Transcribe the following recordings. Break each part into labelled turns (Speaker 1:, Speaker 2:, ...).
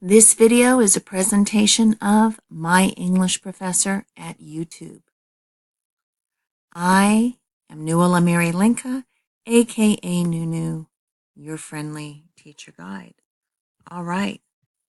Speaker 1: This video is a presentation of My English Professor at YouTube. I am Nuala Mary Linka, aka Nunu, your friendly teacher guide. All right,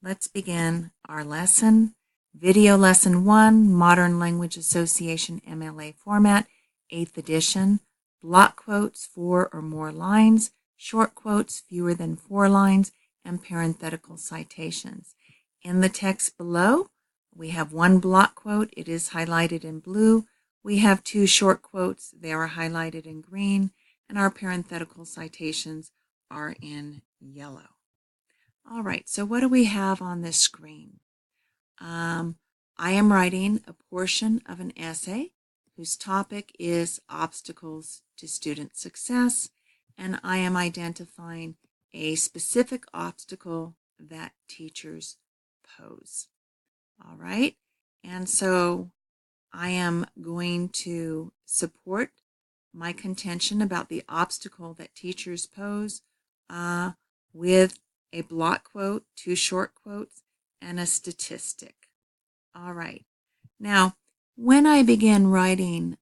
Speaker 1: let's begin our lesson. Video Lesson 1, Modern Language Association MLA format, 8th edition. Block quotes, 4 or more lines, short quotes, fewer than 4 lines, and parenthetical citations. In the text below, we have one block quote. It is highlighted in blue. We have 2 short quotes. They are highlighted in green, and our parenthetical citations are in yellow. All right, so what do we have on this screen? I am writing a portion of an essay whose topic is obstacles to student success, and I am identifying a specific obstacle that teachers pose. All right, and so I am going to support my contention about the obstacle that teachers pose with a block quote, 2 short quotes, and a statistic. All right. Now, when I begin writing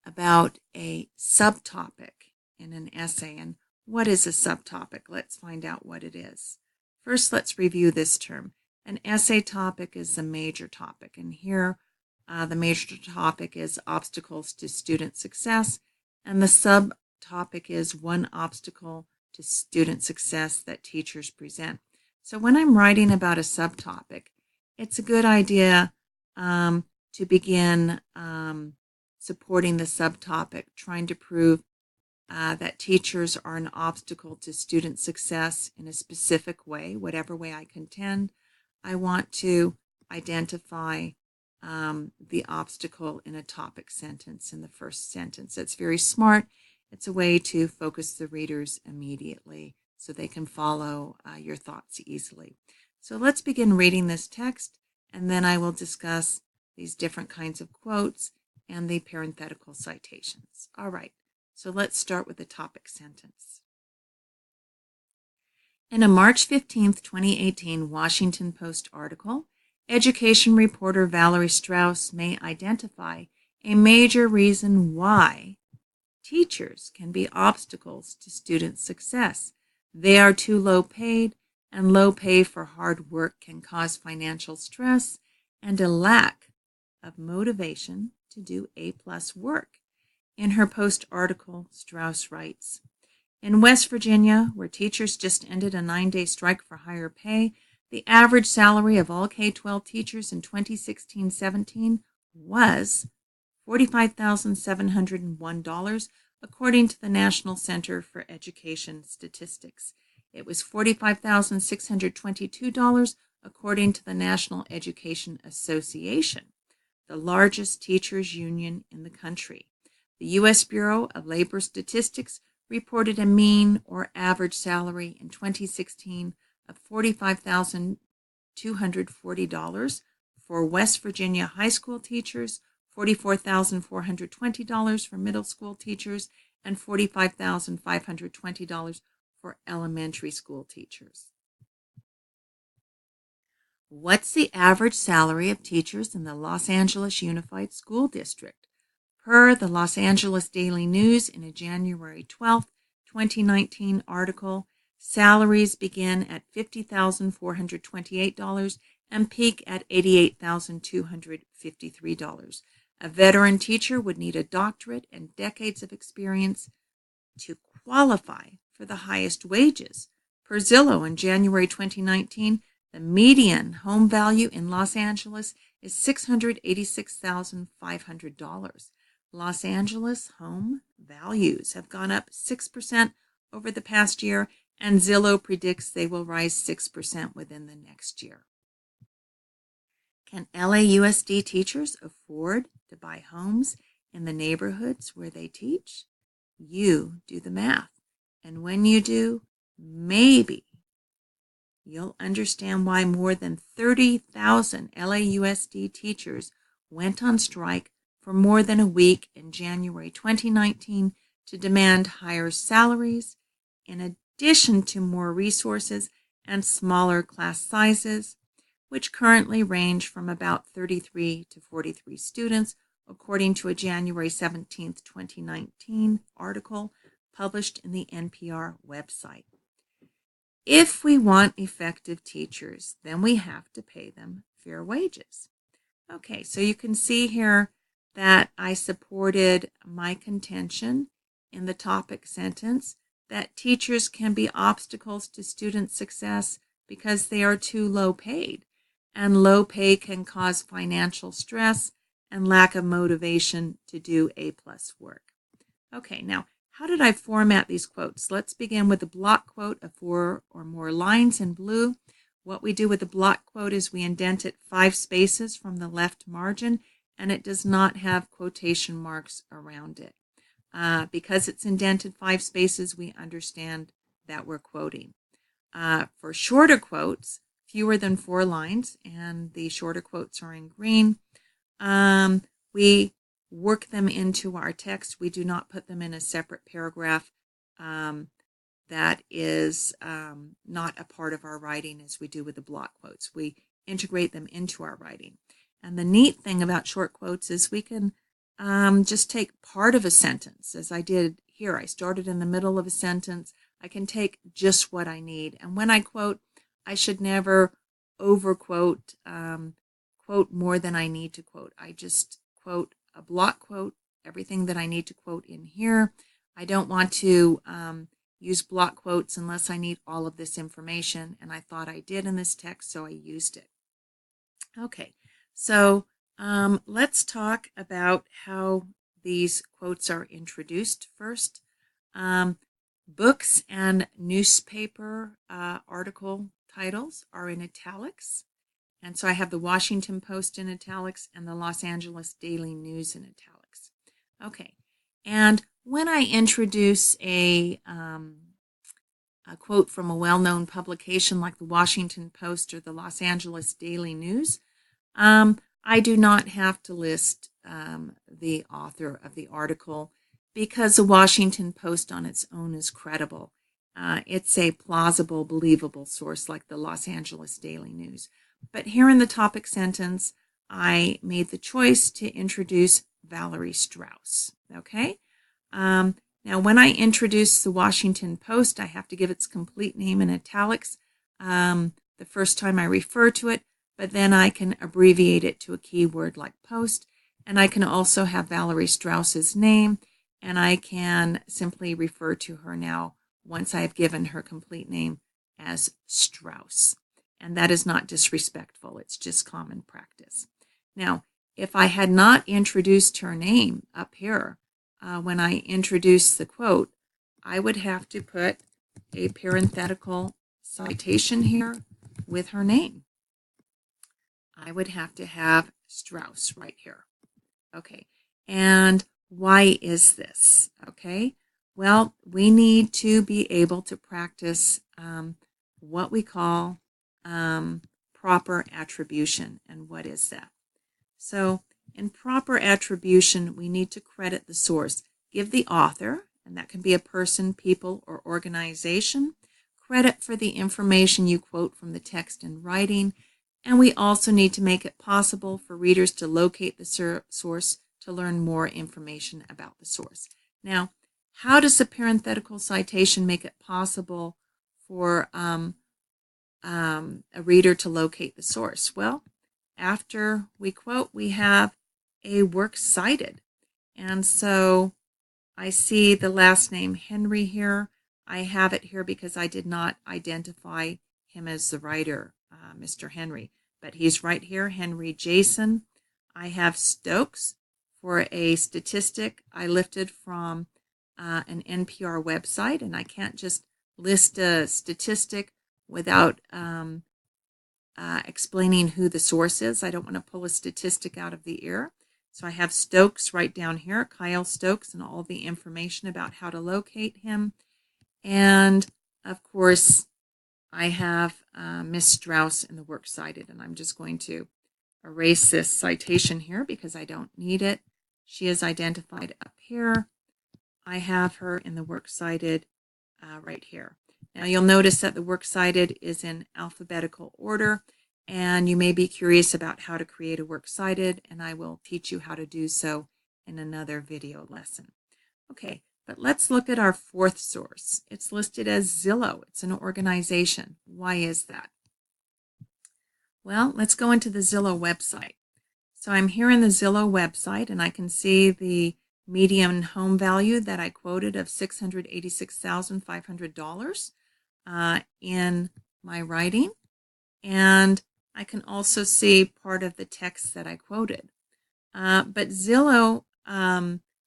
Speaker 1: about a subtopic in an essay, and what is a subtopic? Let's find out what it is. First, let's review this term. An essay topic is a major topic, and here the major topic is obstacles to student success, and the subtopic is one obstacle to student success that teachers present. So when I'm writing about a subtopic, it's a good idea to begin supporting the subtopic, trying to prove that teachers are an obstacle to student success in a specific way, whatever way I contend. I want to identify the obstacle in a topic sentence in the first sentence. It's very smart. It's a way to focus the readers immediately so they can follow your thoughts easily. So let's begin reading this text, and then I will discuss these different kinds of quotes and the parenthetical citations. All right, so let's start with the topic sentence. In a March 15, 2018 Washington Post article, education reporter Valerie Strauss may identify a major reason why teachers can be obstacles to student success. They are too low paid, and low pay for hard work can cause financial stress and a lack of motivation to do A+ work. In her Post article, Strauss writes, in West Virginia, where teachers just ended a 9-day strike for higher pay, the average salary of all K-12 teachers in 2016-17 was $45,701, according to the National Center for Education Statistics. It was $45,622, according to the National Education Association, the largest teachers' union in the country. The U.S. Bureau of Labor Statistics reported a mean or average salary in 2016 of $45,240 for West Virginia high school teachers, $44,420 for middle school teachers, and $45,520 for elementary school teachers. What's the average salary of teachers in the Los Angeles Unified School District? Per the Los Angeles Daily News in a January 12, 2019 article, salaries begin at $50,428 and peak at $88,253. A veteran teacher would need a doctorate and decades of experience to qualify for the highest wages. Per Zillow in January 2019, the median home value in Los Angeles is $686,500. Los Angeles home values have gone up 6% over the past year, and Zillow predicts they will rise 6% within the next year. Can LAUSD teachers afford to buy homes in the neighborhoods where they teach? You do the math, and when you do, maybe you'll understand why more than 30,000 LAUSD teachers went on strike for more than a week in January 2019 to demand higher salaries, in addition to more resources and smaller class sizes, which currently range from about 33 to 43 students, according to a January 17, 2019 article published in the NPR website. If we want effective teachers, then we have to pay them fair wages. Okay, so you can see here that I supported my contention in the topic sentence that teachers can be obstacles to student success because they are too low paid, and low pay can cause financial stress and lack of motivation to do A+ work. Okay, now how did I format these quotes? Let's begin with the block quote of 4 or more lines in blue. What we do with the block quote is we indent it 5 spaces from the left margin, and it does not have quotation marks around it. Because it's indented 5 spaces, we understand that we're quoting. For shorter quotes, fewer than 4 lines, and the shorter quotes are in green, we work them into our text. We do not put them in a separate paragraph that is not a part of our writing as we do with the block quotes. We integrate them into our writing. And the neat thing about short quotes is we can just take part of a sentence, as I did here. I started in the middle of a sentence. I can take just what I need. And when I quote, I should never overquote, quote more than I need to quote. I just quote a block quote, everything that I need to quote in here. I don't want to use block quotes unless I need all of this information, and I thought I did in this text, so I used it. Okay, so let's talk about how these quotes are introduced first. Books and newspaper article titles are in italics. And so I have the Washington Post in italics and the Los Angeles Daily News in italics. Okay, and when I introduce a quote from a well-known publication like the Washington Post or the Los Angeles Daily News, I do not have to list the author of the article because the Washington Post on its own is credible. It's a plausible, believable source like the Los Angeles Daily News. But here in the topic sentence, I made the choice to introduce Valerie Strauss, okay? Now, when I introduce the Washington Post, I have to give its complete name in italics the first time I refer to it, but then I can abbreviate it to a keyword like post, and I can also have Valerie Strauss's name, and I can simply refer to her now once I've given her complete name as Strauss. And that is not disrespectful, it's just common practice. Now, if I had not introduced her name up here, when I introduce the quote, I would have to put a parenthetical citation here with her name. I would have to have Strauss right here. Okay, and why is this? Okay, well, we need to be able to practice what we call proper attribution. And what is that? So in proper attribution, we need to credit the source. Give the author, and that can be a person, people, or organization, credit for the information you quote from the text in writing. And we also need to make it possible for readers to locate the source to learn more information about the source. Now, how does a parenthetical citation make it possible for a reader to locate the source? Well, after we quote, we have a work cited. And so I see the last name Henry here. I have it here because I did not identify him as the writer, Mr. Henry, but he's right here, Henry Jason. I have Stokes for a statistic I lifted from an NPR website, and I can't just list a statistic without explaining who the source is. I don't want to pull a statistic out of the air. So I have Stokes right down here, Kyle Stokes, and all the information about how to locate him. And of course, I have Miss Strauss in the works cited, and I'm just going to erase this citation here because I don't need it. She is identified up here. I have her in the works cited right here. Now you'll notice that the works cited is in alphabetical order, and you may be curious about how to create a works cited, and I will teach you how to do so in another video lesson. Okay, but let's look at our fourth source. It's listed as Zillow. It's an organization. Why is that? Well, let's go into the Zillow website. So I'm here in the Zillow website, and I can see the median home value that I quoted of $686,500 in my writing. And I can also see part of the text that I quoted. But Zillow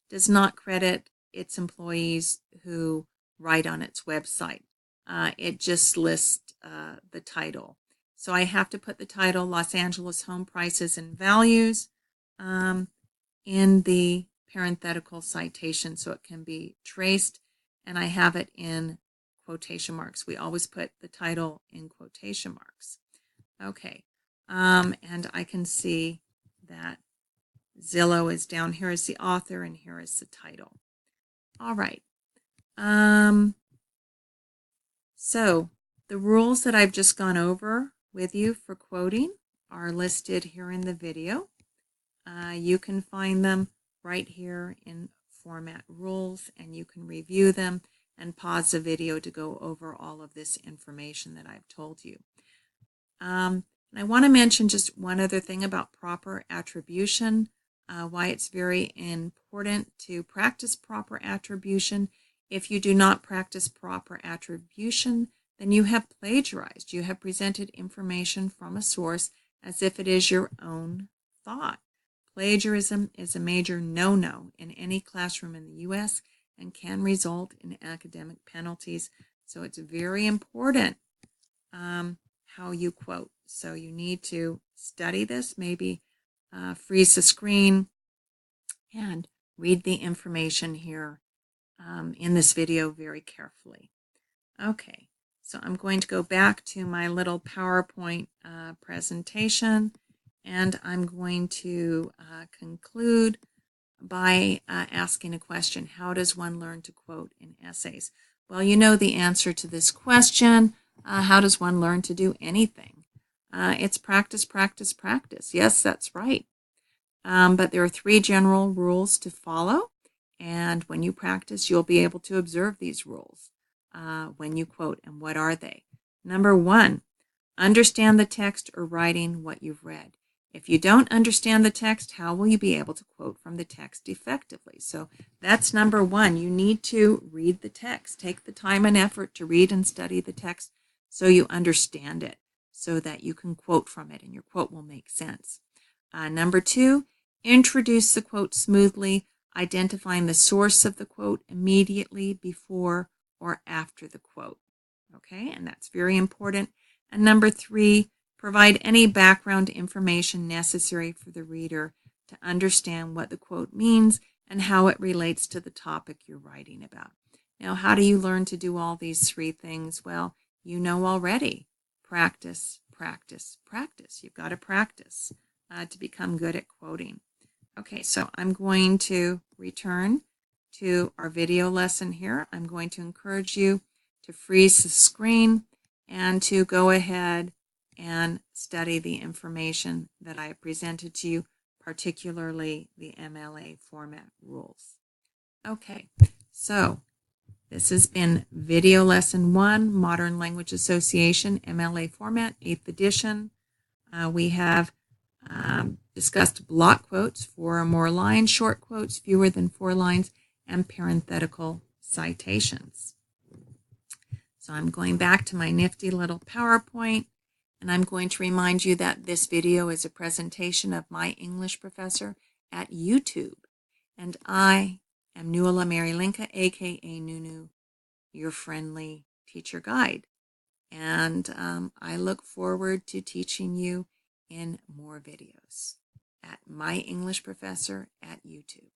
Speaker 1: does not credit its employees who write on its website. It just lists the title. So I have to put the title Los Angeles Home Prices and Values in the parenthetical citation so it can be traced, and I have it in quotation marks. We always put the title in quotation marks. Okay, and I can see that Zillow is down here as the author, and here is the title. All right. So the rules that I've just gone over with you for quoting are listed here in the video. You can find them right here in Format Rules, and you can review them and pause the video to go over all of this information that I've told you. And I want to mention just one other thing about proper attribution, why it's very important to practice proper attribution. If you do not practice proper attribution, then you have plagiarized. You have presented information from a source as if it is your own thought. Plagiarism is a major no-no in any classroom in the U.S. and can result in academic penalties. So it's very important how you quote. So you need to study this, maybe freeze the screen and read the information here in this video very carefully. Okay, so I'm going to go back to my little PowerPoint presentation, and I'm going to conclude by asking a question. How does one learn to quote in essays? Well, you know the answer to this question. How does one learn to do anything? It's practice, practice, practice. Yes, that's right. But there are 3 general rules to follow, and when you practice, you'll be able to observe these rules when you quote. And what are they? Number 1, understand the text or writing what you've read. If you don't understand the text, how will you be able to quote from the text effectively? So that's number 1. You need to read the text. Take the time and effort to read and study the text so you understand it, so that you can quote from it and your quote will make sense. Number 2, introduce the quote smoothly, identifying the source of the quote immediately before or after the quote. Okay, and that's very important. And number 3, provide any background information necessary for the reader to understand what the quote means and how it relates to the topic you're writing about. Now, how do you learn to do all these 3 things? Well, you know already. Practice, practice, practice. You've got to practice to become good at quoting. Okay, so I'm going to return to our video lesson here. I'm going to encourage you to freeze the screen and to go ahead and study the information that I presented to you, particularly the MLA format rules. Okay, so this has been Video Lesson 1, Modern Language Association, MLA format, 8th edition. We have discussed block quotes, 4 or more lines, short quotes, fewer than 4 lines, and parenthetical citations. So I'm going back to my nifty little PowerPoint, and I'm going to remind you that this video is a presentation of my English professor at YouTube. And I am Nuala Mary Linka, aka Nunu, your friendly teacher guide. And I look forward to teaching you in more videos at My English Professor at YouTube.